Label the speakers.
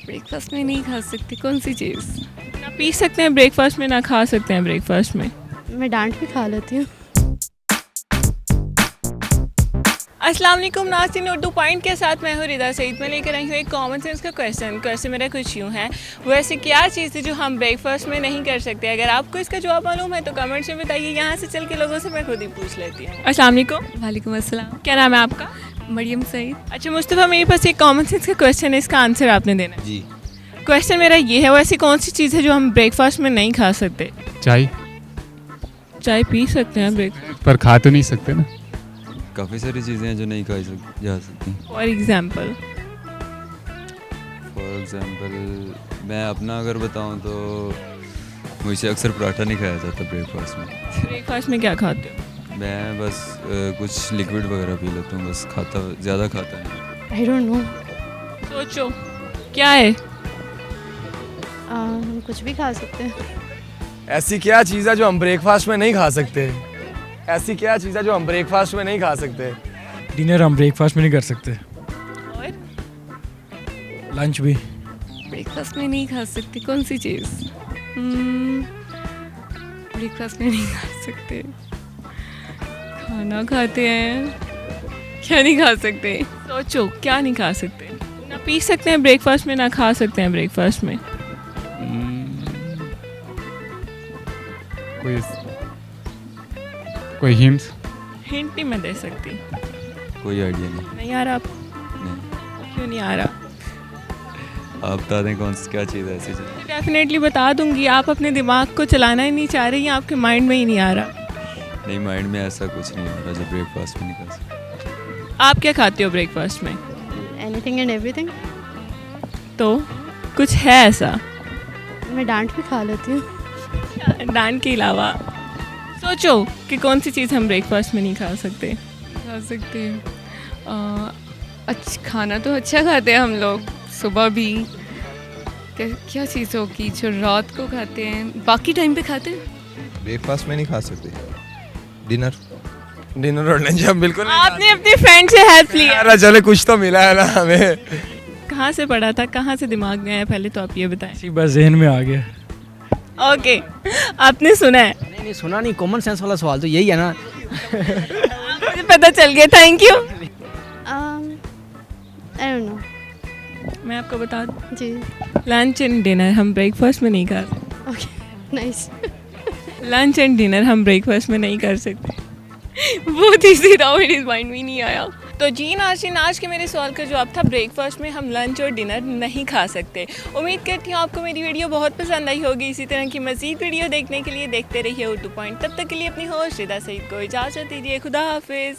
Speaker 1: Breakfast में नहीं खा सकती कौन सी चीज़? ना पी सकते हैं ब्रेकफास्ट में, ना खा सकते हैं ब्रेकफास्ट में।
Speaker 2: मैं डांट भी खा लेती हूँ।
Speaker 1: अस्सलाम वालेकुम नाज़रीन, उर्दू पॉइंट के साथ मैं हूँ रिदा सईद। मैं लेकर आई हूँ एक कॉमन सेंस का क्वेश्चन मेरा कुछ यूँ है, वो ऐसी क्या चीज़ है जो हम ब्रेकफास्ट में नहीं कर सकते? अगर आपको इसका जवाब मालूम है तो कमेंट्स में बताइए। यहाँ से चल के लोगों से मैं खुद ही पूछ लेती हूँ। अस्सलाम वालेकुम।
Speaker 3: वालेकुम अस्सलाम।
Speaker 1: क्या नाम है आपका?
Speaker 3: मरियम सईद।
Speaker 1: अच्छा मुस्तफ़ा, मेरे पास एक कॉमन सेंस का क्वेश्चन है, इसका आंसर आपने देना है।
Speaker 4: जी।
Speaker 1: क्वेश्चन मेरा ये है, वो ऐसी कौन सी चीज़ है जो हम ब्रेकफास्ट में नहीं खा सकते?
Speaker 5: चाय।
Speaker 1: चाय पी सकते हैं ब्रेक,
Speaker 5: पर खा तो नहीं सकते ना।
Speaker 4: काफ़ी सारी चीज़ें हैं जो नहीं खाई जा सकती।
Speaker 1: For example.
Speaker 4: फॉर एग्ज़ाम्पल मैं अपना अगर बताऊं तो मुझसे अक्सर पराठा नहीं खाया जाता ब्रेकफास्ट में।
Speaker 1: ब्रेकफास्ट में क्या खाते हो?
Speaker 4: मैं बस कुछ लिक्विड वगैरह पी लेता हूँ, बस ज़्यादा खाता नहीं।
Speaker 2: I don't know.
Speaker 1: सोचो क्या है।
Speaker 2: हम कुछ भी खा सकते हैं।
Speaker 6: ऐसी क्या चीज़ है जो हम ब्रेकफास्ट में नहीं खा सकते? ऐसी क्या चीज़ है जो हम ब्रेकफास्ट में नहीं खा सकते?
Speaker 7: डिनर हम ब्रेकफास्ट में नहीं कर सकते।
Speaker 1: और
Speaker 7: लंच भी।
Speaker 3: ब्रेकफास्ट में नहीं खा सकती कौन सी चीज़? ब्रेकफास्ट में नहीं खा सकते। खाना खाते हैं, क्या नहीं खा सकते?
Speaker 1: सोचो क्या नहीं खा सकते? ना पी सकते हैं ब्रेकफास्ट में, ना खा सकते हैं ब्रेकफास्ट में।
Speaker 5: कोई हिंट्स?
Speaker 1: हिंट नहीं मैं दे सकती।
Speaker 4: कोई आइडिया नहीं।
Speaker 1: नहीं आ रहा आप?
Speaker 4: नहीं,
Speaker 1: क्यों नहीं आ रहा?
Speaker 4: आप बता दें क्या चीज़ है ऐसी चीज़।
Speaker 1: डेफिनेटली बता दूंगी। आप अपने दिमाग को चलाना ही नहीं चाह रही हैं, आपके माइंड में ही नहीं आ रहा।
Speaker 4: नहीं, माइंड में ऐसा कुछ नहीं आ रहा जो ब्रेकफास्ट में नहीं खा सकते।
Speaker 1: आप क्या खाते हो ब्रेकफास्ट में?
Speaker 2: Anything and everything.
Speaker 1: तो कुछ है ऐसा
Speaker 2: मैं डांट भी खा लेती हूँ।
Speaker 1: डांट के अलावा? सोचो कि कौन सी चीज़ हम ब्रेकफास्ट में नहीं खा सकते।
Speaker 3: खा सकते हैं। अच्छा खाना तो अच्छा खाते हैं हम लोग, सुबह भी। क्या चीज़ होगी जो रात को खाते हैं, बाकी टाइम पे खाते हैं?
Speaker 8: ब्रेकफास्ट में नहीं खा सकते। डिनर।
Speaker 6: डिनर और लंच हम बिल्कुल नहीं
Speaker 1: आपने अपनी फ्रेंड से हेल्प ली है।
Speaker 6: यार चले कुछ तो मिला है ना हमें।
Speaker 1: कहाँ से पढ़ा था, कहाँ से दिमाग में आया, पहले तो आप ये बताएं।
Speaker 7: इसी बस जहन में आ गया।
Speaker 1: ओके, आपने सुना है?
Speaker 9: नहीं सुना नहीं, कॉमन सेंस वाला सवाल तो यही है ना।
Speaker 1: मुझे पता चल गया, thank you.
Speaker 2: I don't know.
Speaker 1: मैं आपको बता दूं,
Speaker 2: जी।
Speaker 1: लंच एंड डिनर हम ब्रेकफास्ट में नहीं कर सकते।
Speaker 2: Okay nice.
Speaker 1: Lunch and dinner हम ब्रेकफास्ट में नहीं कर सकते। बहुत ईजी था, मेरे माइंड में नहीं आया। तो जी नाज़रीन, आज के मेरे सवाल का जवाब था ब्रेकफास्ट में हम लंच और डिनर नहीं खा सकते। उम्मीद करती हूँ आपको मेरी वीडियो बहुत पसंद आई होगी। इसी तरह की मज़ीद वीडियो देखने के लिए देखते रहिए उर्दू पॉइंट। तब तक के लिए अपनी होस्ट रिदा सईद को इजाज़त दीजिए। खुदा हाफिज़।